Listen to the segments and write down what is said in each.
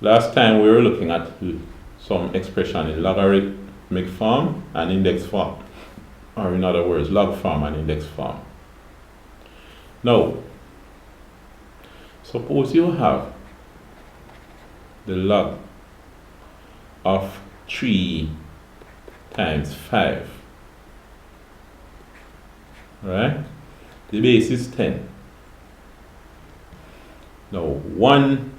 Last time we were looking at some expression in logarithmic form and index form, or in other words, log form and index form. Now, suppose you have the log of 3 times 5, right? The base is 10. Now, one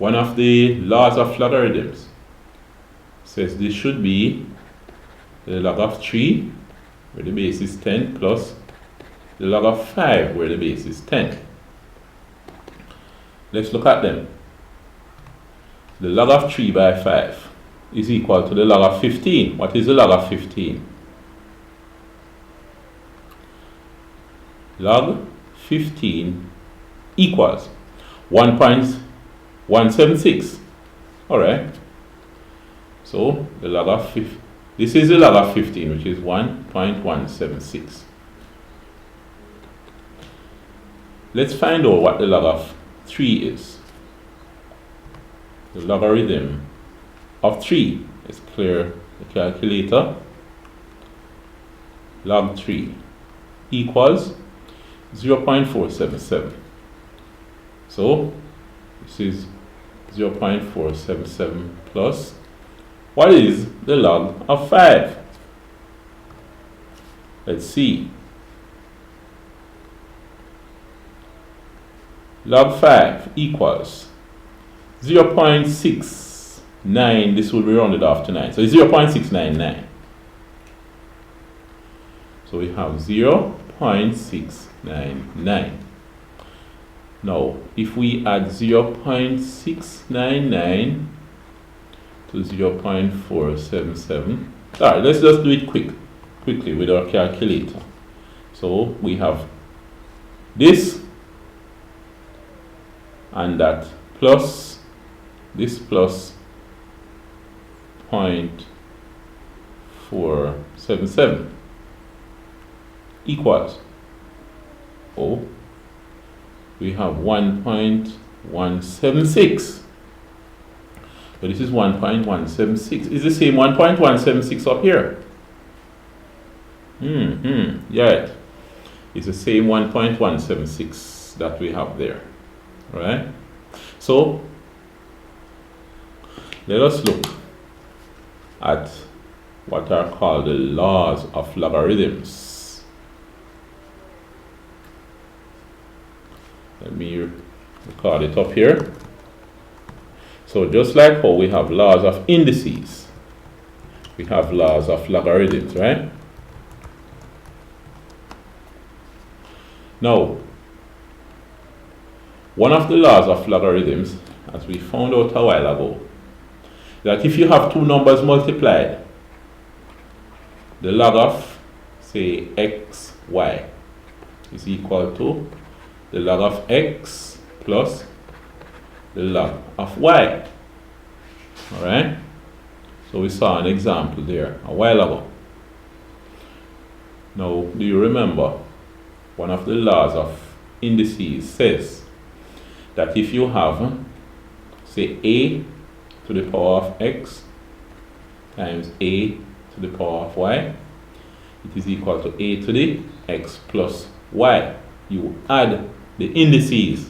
of the laws of logarithms says this should be the log of 3, where the base is 10, plus the log of 5, where the base is 10. Let's look at them. The log of 3 by 5 is equal to the log of 15. What is the log of 15? Log 15 equals 1.176. Alright. So the log of 15, this is the log of 15, which is 1.176. Let's find out what the log of 3 is. The logarithm of 3. Let's clear the calculator. Log 3 equals 0.477. So this is 0.477 plus, what is the log of 5? Let's see. Log 5 equals 0.69. This will be rounded off to 9. So it's 0.699. So we have 0.699. Now, if we add 0.699 to 0.477, alright, let's just do it quickly with our calculator. So we have this and that plus this plus 0.477 equals, we have 1.176. So this is 1.176. Is the same 1.176 up here? Yeah, it's the same 1.176 that we have there. Right? So let us look at what are called the laws of logarithms. Let me record it up here. So just like how we have laws of indices, we have laws of logarithms, right? Now, one of the laws of logarithms, as we found out a while ago, that if you have two numbers multiplied, the log of, say, x, y is equal to the log of x plus the log of y. Alright? So we saw an example there a while ago. Now, do you remember one of the laws of indices says that if you have, say, a to the power of x times a to the power of y, it is equal to a to the x plus y. You add the indices.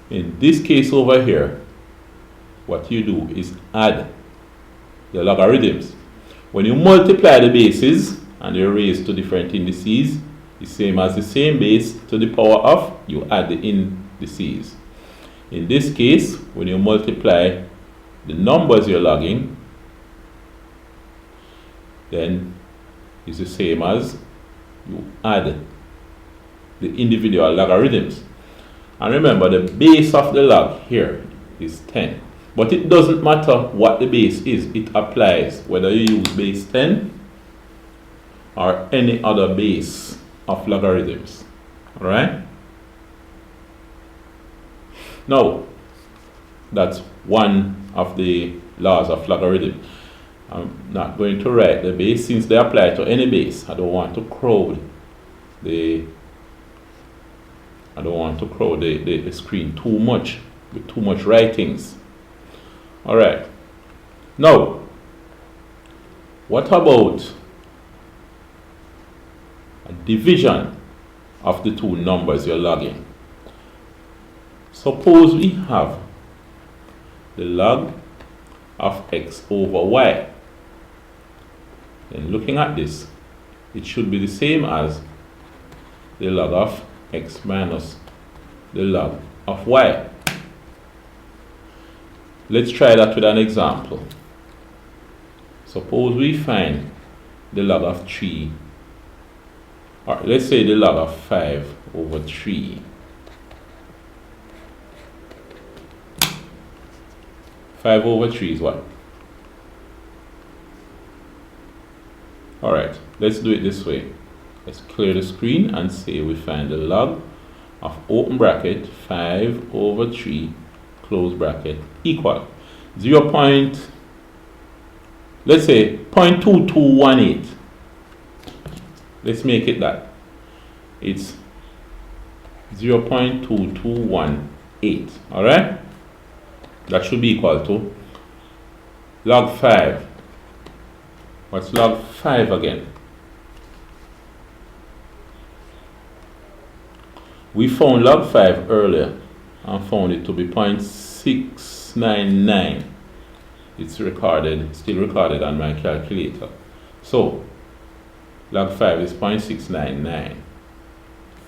In this case over here, what you do is add the logarithms. When you multiply the bases and they're raised to different indices, the same as the same base to the power of, you add the indices. In this case, when you multiply the numbers you're logging, then it's the same as you add the individual logarithms. And remember, the base of the log here is 10. But it doesn't matter what the base is. It applies whether you use base 10 or any other base of logarithms. Alright? Now, that's one of the laws of logarithm. I'm not going to write the base since they apply to any base. I don't want to crowd the screen too much with too much writings. Alright. Now, what about a division of the two numbers you're logging? Suppose we have the log of x over y. Then looking at this, it should be the same as the log of x minus the log of y. Let's try that with an example. Suppose we find the log of 3, or let's say the log of 5 over 3. 5 over 3 is what? Alright, let's do it this way. Let's clear the screen and say we find the log of open bracket 5 over 3 close bracket equal 0. Let's say 0.2218. Let's make it that. It's 0.2218. Alright? That should be equal to log 5. What's log 5 again? We found log 5 earlier and found it to be 0.699. It's recorded, still recorded on my calculator. So, log 5 is 0.699.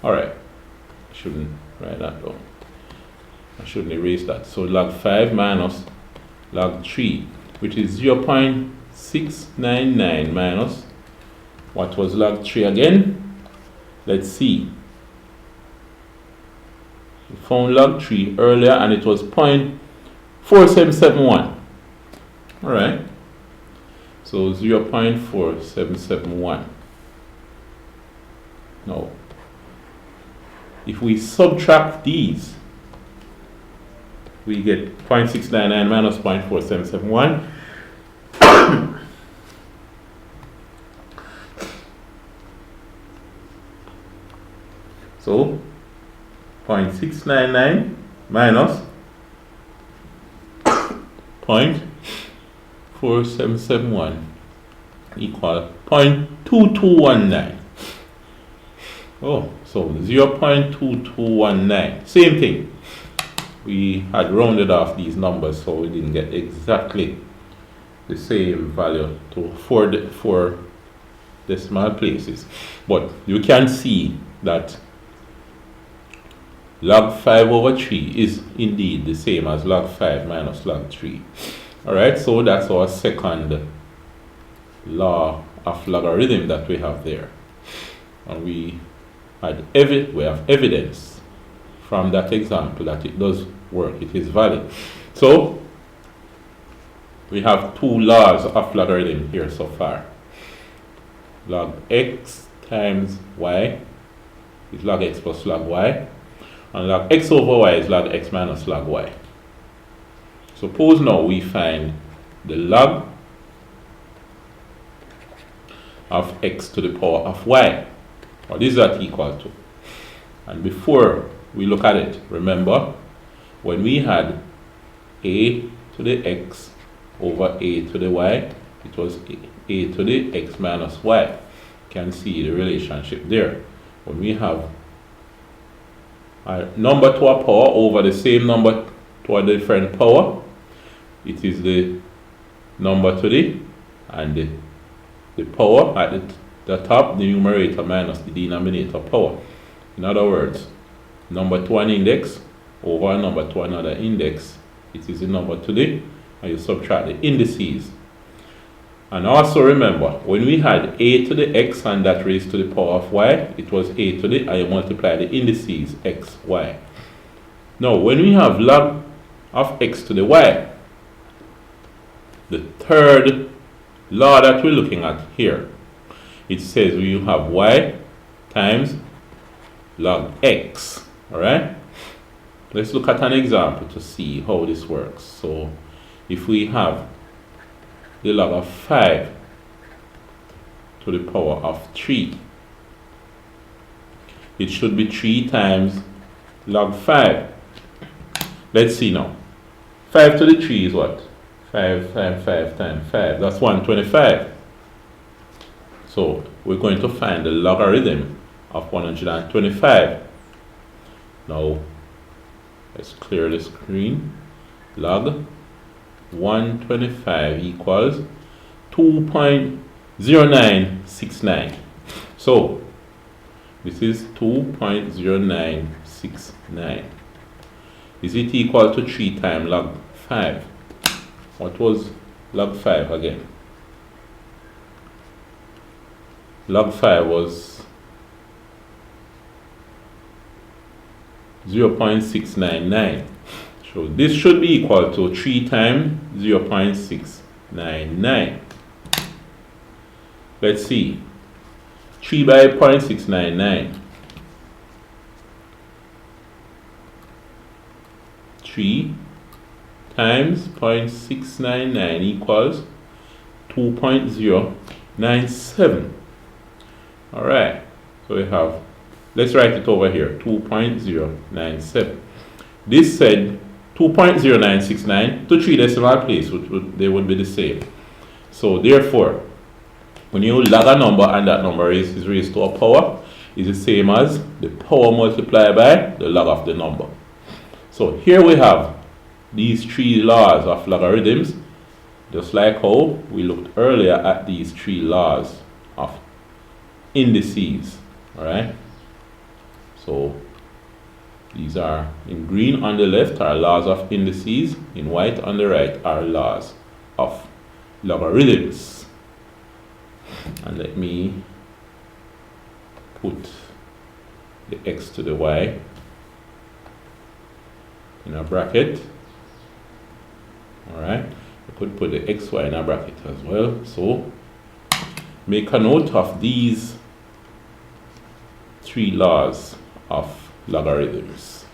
Alright, I shouldn't write that down. I shouldn't erase that. So, log 5 minus log 3, which is 0.699 minus, what was log 3 again? Let's see. We found log 3 earlier and it was 0.4771. Alright. So 0.4771. Now, if we subtract these, we get 0.699 minus 0.4771. So 0.699 minus 0.4771 equal 0.2219. Oh, so 0.2219. Same thing. We had rounded off these numbers, so we didn't get exactly the same value to four decimal places. But you can see that log 5 over 3 is indeed the same as log 5 minus log 3. Alright, so that's our second law of logarithm that we have there. And we have evidence from that example that it does work, it is valid. So, we have two laws of logarithm here so far. Log x times y is log x plus log y. And log x over y is log x minus log y. Suppose now we find the log of x to the power of y. What is that equal to? And before we look at it, remember when we had a to the x over a to the y, it was a to the x minus y. You can see the relationship there. When we have a number to a power over the same number to a different power, it is the number to the and the power at the top, the numerator minus the denominator power. In other words, number to an index over a number to another index, it is the number to the, and you subtract the indices. And also remember, when we had a to the x and that raised to the power of y, it was a to the, and you multiply the indices x, y. Now, when we have log of x to the y, the third law that we're looking at here, it says we have y times log x. Alright? Let's look at an example to see how this works. So, if we have the log of 5 to the power of 3, it should be 3 times log 5. Let's see now. 5 to the 3 is what? 5 times 5 times 5. That's 125. So we're going to find the logarithm of 125. Now let's clear the screen. Log 125 equals 2.0969. So this is 2.0969. Is it equal to 3 times log 5? What was log 5 again? Log 5 was 0.699. So this should be equal to 3 times 0.699. Let's see. 3 by 0.699. 3 times 0.699 equals 2.097. Alright, so we have, let's write it over here, 2.097. This said 2.0969 to 3 decimal place, they would be the same. So therefore, when you log a number and that number is raised to a power, is the same as the power multiplied by the log of the number. So here we have these 3 laws of logarithms, just like how we looked earlier at these 3 laws of indices. Alright, so these are in green on the left are laws of indices, in white on the right are laws of logarithms. And let me put the x to the y in a bracket. Alright, I could put the xy in a bracket as well. So make a note of these 3 laws of logarithms.